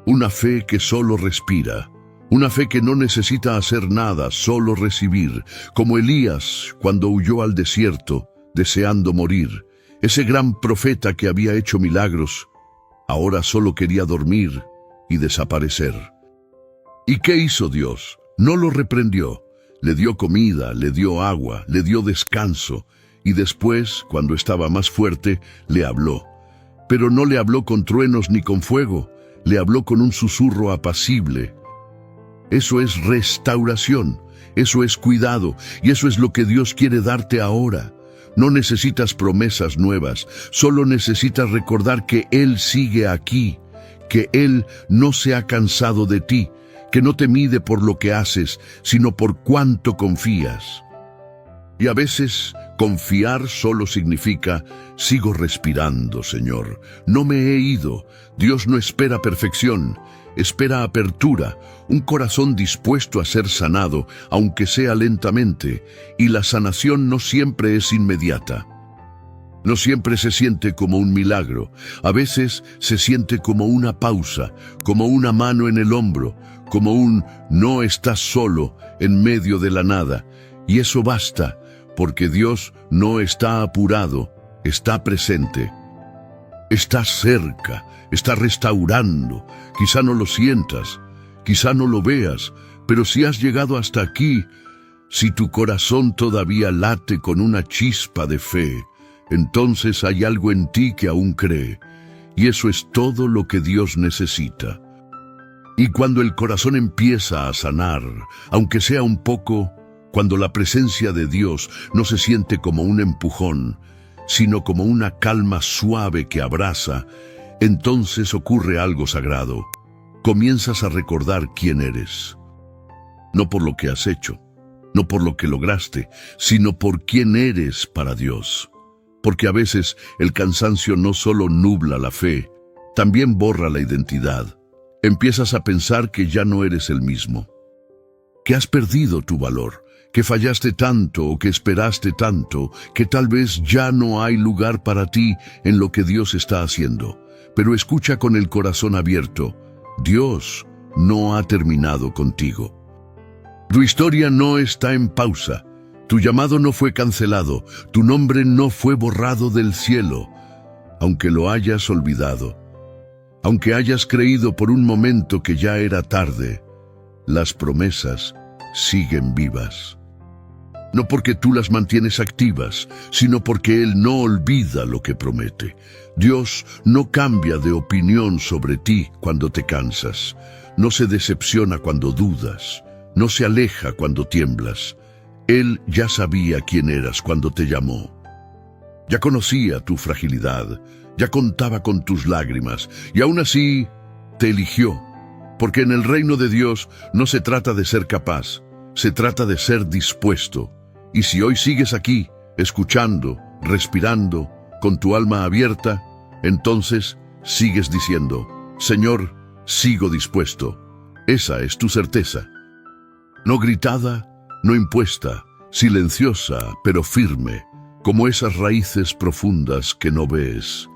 Una fe que solo respira. Una fe que no necesita hacer nada, solo recibir, como Elías cuando huyó al desierto, deseando morir. Ese gran profeta que había hecho milagros, ahora solo quería dormir y desaparecer. ¿Y qué hizo Dios? No lo reprendió. Le dio comida, le dio agua, le dio descanso, y después, cuando estaba más fuerte, le habló. Pero no le habló con truenos ni con fuego, le habló con un susurro apacible. Eso es restauración, eso es cuidado, y eso es lo que Dios quiere darte ahora. No necesitas promesas nuevas, solo necesitas recordar que Él sigue aquí, que Él no se ha cansado de ti, que no te mide por lo que haces, sino por cuánto confías. Y a veces, confiar solo significa, sigo respirando, Señor, no me he ido. Dios no espera perfección, espera apertura, un corazón dispuesto a ser sanado, aunque sea lentamente, y la sanación no siempre es inmediata. No siempre se siente como un milagro, a veces se siente como una pausa, como una mano en el hombro, como un no estás solo en medio de la nada, y eso basta, porque Dios no está apurado, está presente. Está cerca, está restaurando, quizá no lo sientas, quizá no lo veas, pero si has llegado hasta aquí, si tu corazón todavía late con una chispa de fe, entonces hay algo en ti que aún cree, y eso es todo lo que Dios necesita. Y cuando el corazón empieza a sanar, aunque sea un poco, cuando la presencia de Dios no se siente como un empujón, sino como una calma suave que abraza, entonces ocurre algo sagrado. Comienzas a recordar quién eres. No por lo que has hecho, no por lo que lograste, sino por quién eres para Dios. Porque a veces el cansancio no solo nubla la fe, también borra la identidad. Empiezas a pensar que ya no eres el mismo, que has perdido tu valor, que fallaste tanto o que esperaste tanto, que tal vez ya no hay lugar para ti en lo que Dios está haciendo. Pero escucha con el corazón abierto, Dios no ha terminado contigo. Tu historia no está en pausa, tu llamado no fue cancelado, tu nombre no fue borrado del cielo, aunque lo hayas olvidado. Aunque hayas creído por un momento que ya era tarde, las promesas siguen vivas. No porque tú las mantienes activas, sino porque Él no olvida lo que promete. Dios no cambia de opinión sobre ti cuando te cansas, no se decepciona cuando dudas, no se aleja cuando tiemblas. Él ya sabía quién eras cuando te llamó. Ya conocía tu fragilidad, ya contaba con tus lágrimas, y aún así te eligió. Porque en el reino de Dios no se trata de ser capaz, se trata de ser dispuesto. Y si hoy sigues aquí, escuchando, respirando, con tu alma abierta, entonces sigues diciendo, Señor, sigo dispuesto. Esa es tu certeza. No gritada, no impuesta, silenciosa, pero firme, como esas raíces profundas que no ves,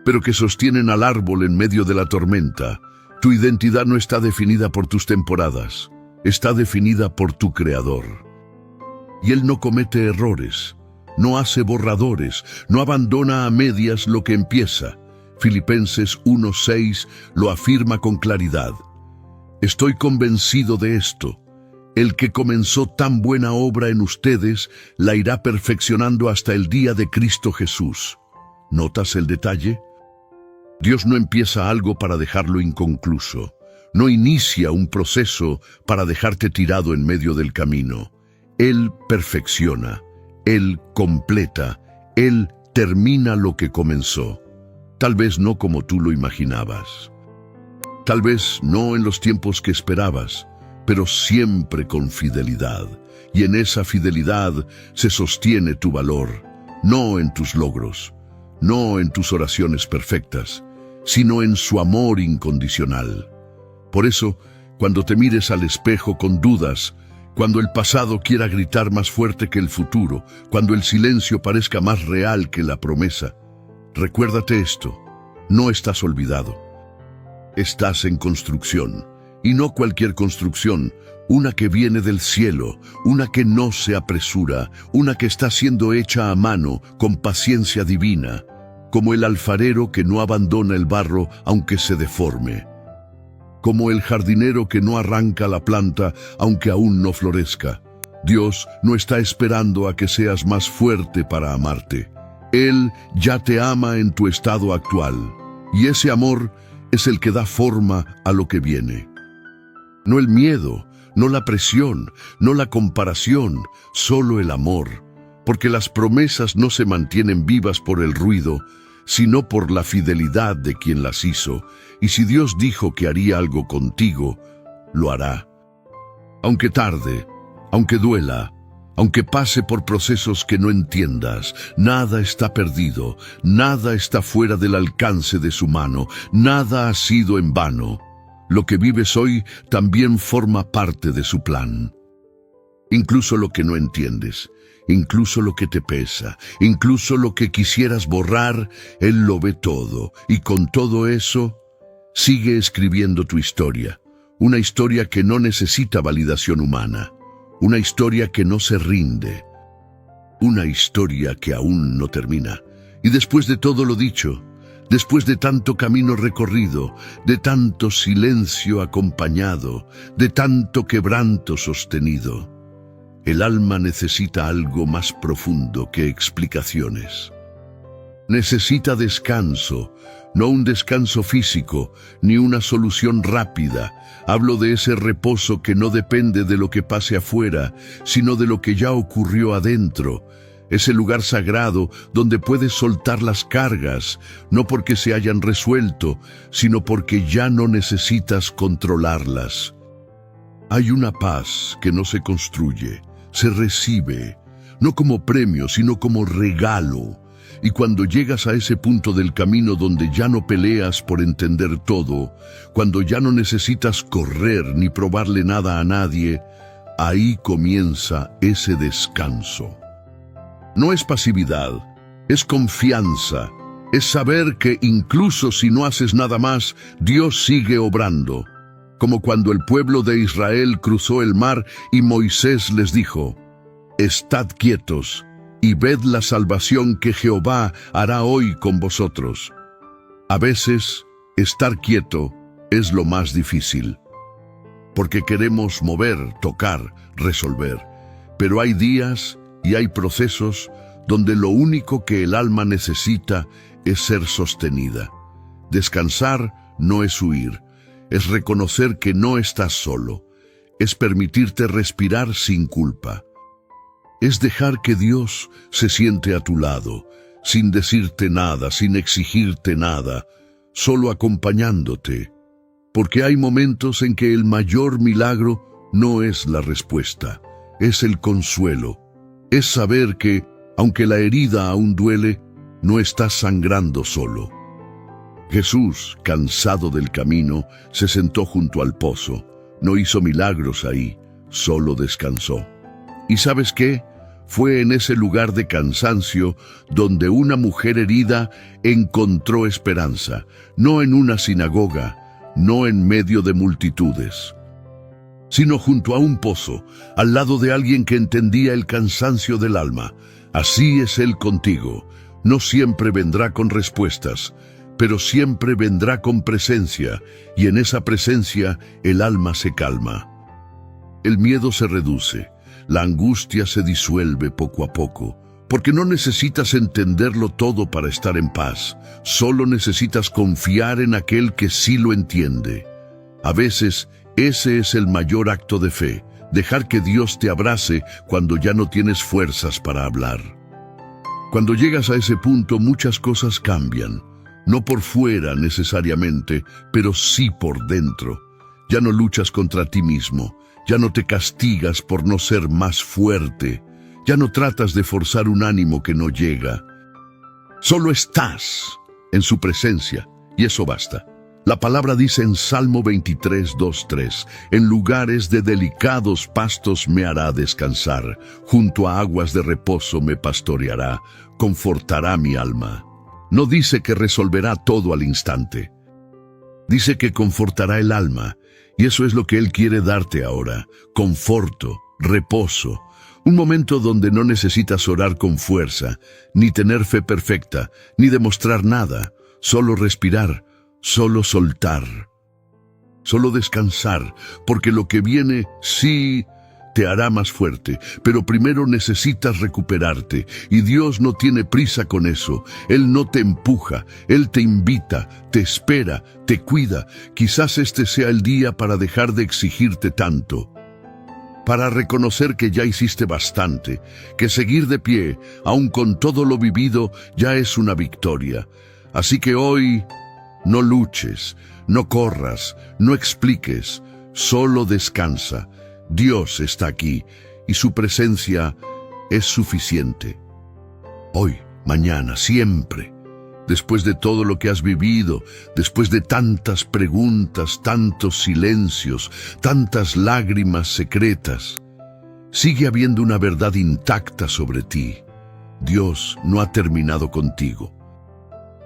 pero que sostienen al árbol en medio de la tormenta. Tu identidad no está definida por tus temporadas, está definida por tu Creador. Y Él no comete errores, no hace borradores, no abandona a medias lo que empieza. Filipenses 1:6 lo afirma con claridad. Estoy convencido de esto. El que comenzó tan buena obra en ustedes, la irá perfeccionando hasta el día de Cristo Jesús. ¿Notas el detalle? Dios no empieza algo para dejarlo inconcluso. No inicia un proceso para dejarte tirado en medio del camino. Él perfecciona, Él completa, Él termina lo que comenzó. Tal vez no como tú lo imaginabas. Tal vez no en los tiempos que esperabas, pero siempre con fidelidad. Y en esa fidelidad se sostiene tu valor, no en tus logros, no en tus oraciones perfectas, sino en su amor incondicional. Por eso, cuando te mires al espejo con dudas, cuando el pasado quiera gritar más fuerte que el futuro, cuando el silencio parezca más real que la promesa, recuérdate esto, no estás olvidado. Estás en construcción, y no cualquier construcción, una que viene del cielo, una que no se apresura, una que está siendo hecha a mano, con paciencia divina, como el alfarero que no abandona el barro aunque se deforme, como el jardinero que no arranca la planta aunque aún no florezca. Dios no está esperando a que seas más fuerte para amarte. Él ya te ama en tu estado actual, y ese amor es el que da forma a lo que viene. No el miedo, no la presión, no la comparación, solo el amor, porque las promesas no se mantienen vivas por el ruido, sino por la fidelidad de quien las hizo, y si Dios dijo que haría algo contigo, lo hará. Aunque tarde, aunque duela, aunque pase por procesos que no entiendas, nada está perdido, nada está fuera del alcance de su mano, nada ha sido en vano. Lo que vives hoy también forma parte de su plan. Incluso lo que no entiendes, incluso lo que te pesa, incluso lo que quisieras borrar, Él lo ve todo, y con todo eso, sigue escribiendo tu historia. Una historia que no necesita validación humana, una historia que no se rinde, una historia que aún no termina. Y después de todo lo dicho, después de tanto camino recorrido, de tanto silencio acompañado, de tanto quebranto sostenido, el alma necesita algo más profundo que explicaciones. Necesita descanso, no un descanso físico, ni una solución rápida. Hablo de ese reposo que no depende de lo que pase afuera, sino de lo que ya ocurrió adentro. Ese lugar sagrado donde puedes soltar las cargas, no porque se hayan resuelto, sino porque ya no necesitas controlarlas. Hay una paz que no se construye, se recibe, no como premio, sino como regalo. Y cuando llegas a ese punto del camino donde ya no peleas por entender todo, cuando ya no necesitas correr ni probarle nada a nadie, ahí comienza ese descanso. No es pasividad, es confianza, es saber que incluso si no haces nada más, Dios sigue obrando. Como cuando el pueblo de Israel cruzó el mar y Moisés les dijo, «Estad quietos y ved la salvación que Jehová hará hoy con vosotros». A veces, Estar quieto es lo más difícil, porque queremos mover, tocar, resolver. Pero hay días y hay procesos donde lo único que el alma necesita es ser sostenida. Descansar no es huir, es reconocer que no estás solo, es permitirte respirar sin culpa. Es dejar que Dios se siente a tu lado, sin decirte nada, sin exigirte nada, solo acompañándote. Porque hay momentos en que el mayor milagro no es la respuesta, es el consuelo. Es saber que, aunque la herida aún duele, no estás sangrando solo. Jesús, cansado del camino, se sentó junto al pozo. No hizo milagros ahí, solo descansó. ¿Y sabes qué? Fue en ese lugar de cansancio donde una mujer herida encontró esperanza, no en una sinagoga, no en medio de multitudes, sino junto a un pozo, al lado de alguien que entendía el cansancio del alma. Así es Él contigo. No siempre vendrá con respuestas, pero siempre vendrá con presencia, y en esa presencia el alma se calma. El miedo se reduce, la angustia se disuelve poco a poco, porque no necesitas entenderlo todo para estar en paz, solo necesitas confiar en aquel que sí lo entiende. A veces, ese es el mayor acto de fe, dejar que Dios te abrace cuando ya no tienes fuerzas para hablar. Cuando llegas a ese punto, muchas cosas cambian, no por fuera necesariamente, pero sí por dentro. Ya no luchas contra ti mismo, ya no te castigas por no ser más fuerte, ya no tratas de forzar un ánimo que no llega. Solo estás en su presencia, y eso basta. La palabra dice en Salmo 23, 2-3, en lugares de delicados pastos me hará descansar, junto a aguas de reposo me pastoreará, confortará mi alma. No dice que resolverá todo al instante. Dice que confortará el alma, y eso es lo que Él quiere darte ahora, conforto, reposo. Un momento donde no necesitas orar con fuerza, ni tener fe perfecta, ni demostrar nada, solo respirar, solo soltar, solo descansar, porque lo que viene sí te hará más fuerte, pero primero necesitas recuperarte, y Dios no tiene prisa con eso. Él no te empuja, Él te invita, te espera, te cuida. Quizás este sea el día para dejar de exigirte tanto, para reconocer que ya hiciste bastante, que seguir de pie, aun con todo lo vivido, ya es una victoria. Así que hoy, no luches, no corras, no expliques, solo descansa. Dios está aquí y su presencia es suficiente. Hoy, mañana, siempre. Después de todo lo que has vivido, después de tantas preguntas, tantos silencios, tantas lágrimas secretas, sigue habiendo una verdad intacta sobre ti. Dios no ha terminado contigo.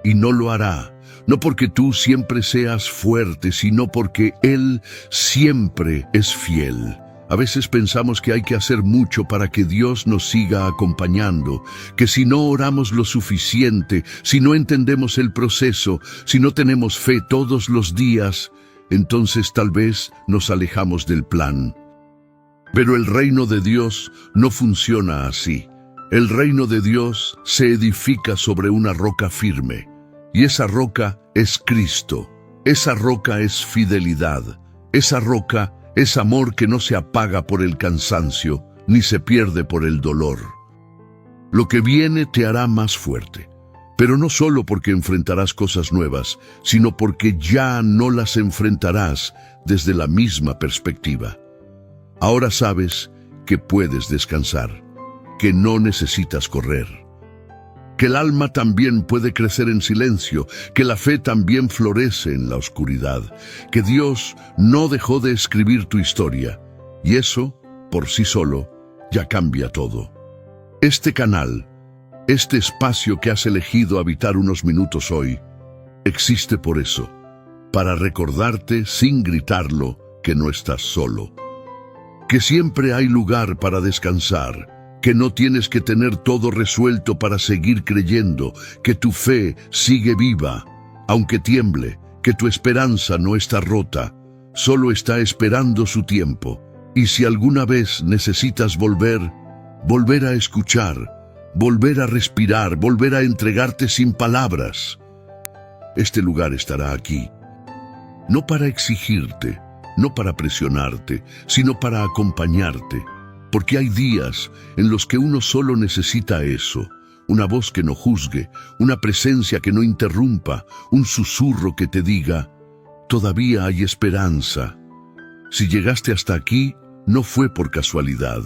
Y no lo hará, no porque tú siempre seas fuerte, sino porque Él siempre es fiel. A veces pensamos que hay que hacer mucho para que Dios nos siga acompañando, que si no oramos lo suficiente, si no entendemos el proceso, si no tenemos fe todos los días, entonces tal vez nos alejamos del plan. Pero el reino de Dios no funciona así. El reino de Dios se edifica sobre una roca firme, y esa roca es Cristo. Esa roca es fidelidad. Esa roca es amor que no se apaga por el cansancio, ni se pierde por el dolor. Lo que viene te hará más fuerte, pero no solo porque enfrentarás cosas nuevas, sino porque ya no las enfrentarás desde la misma perspectiva. Ahora sabes que puedes descansar, que no necesitas correr, que el alma también puede crecer en silencio, que la fe también florece en la oscuridad, que Dios no dejó de escribir tu historia, y eso, por sí solo, ya cambia todo. Este canal, este espacio que has elegido habitar unos minutos hoy, existe por eso, para recordarte sin gritarlo que no estás solo, que siempre hay lugar para descansar, que no tienes que tener todo resuelto para seguir creyendo, que tu fe sigue viva, aunque tiemble, que tu esperanza no está rota, solo está esperando su tiempo. Y si alguna vez necesitas volver a escuchar, volver a respirar, volver a entregarte sin palabras, este lugar estará aquí. No para exigirte, no para presionarte, sino para acompañarte. Porque hay días en los que uno solo necesita eso, una voz que no juzgue, una presencia que no interrumpa, un susurro que te diga, todavía hay esperanza. Si llegaste hasta aquí, no fue por casualidad.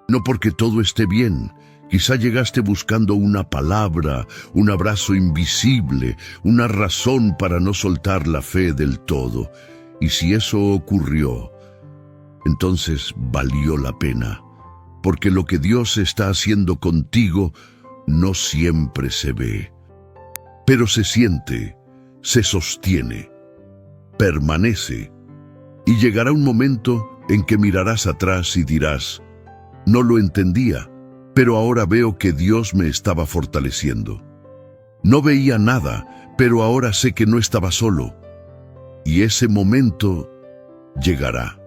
No porque todo esté bien. Quizá llegaste buscando una palabra, un abrazo invisible, una razón para no soltar la fe del todo. Y si eso ocurrió, entonces valió la pena, porque lo que Dios está haciendo contigo no siempre se ve, pero se siente, se sostiene, permanece, y llegará un momento en que mirarás atrás y dirás, no lo entendía, pero ahora veo que Dios me estaba fortaleciendo. No veía nada, pero ahora sé que no estaba solo, y ese momento llegará.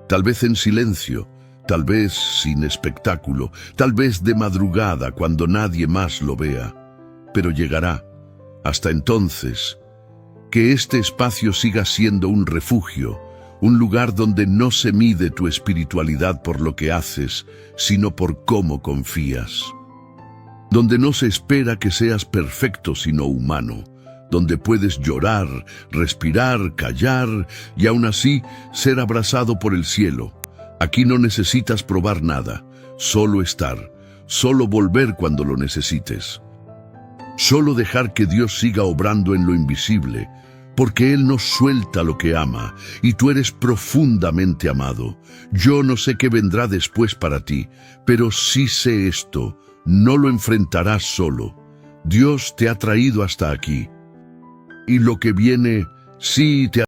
Tal vez en silencio, tal vez sin espectáculo, tal vez de madrugada cuando nadie más lo vea, pero llegará. Hasta entonces, que este espacio siga siendo un refugio, un lugar donde no se mide tu espiritualidad por lo que haces, sino por cómo confías. Donde no se espera que seas perfecto sino humano, donde puedes llorar, respirar, callar y aún así ser abrazado por el cielo. Aquí no necesitas probar nada, solo estar, solo volver cuando lo necesites. Solo dejar que Dios siga obrando en lo invisible, porque Él no suelta lo que ama, y tú eres profundamente amado. Yo no sé qué vendrá después para ti, pero sí sé esto, no lo enfrentarás solo. Dios te ha traído hasta aquí. Y lo que viene, sí te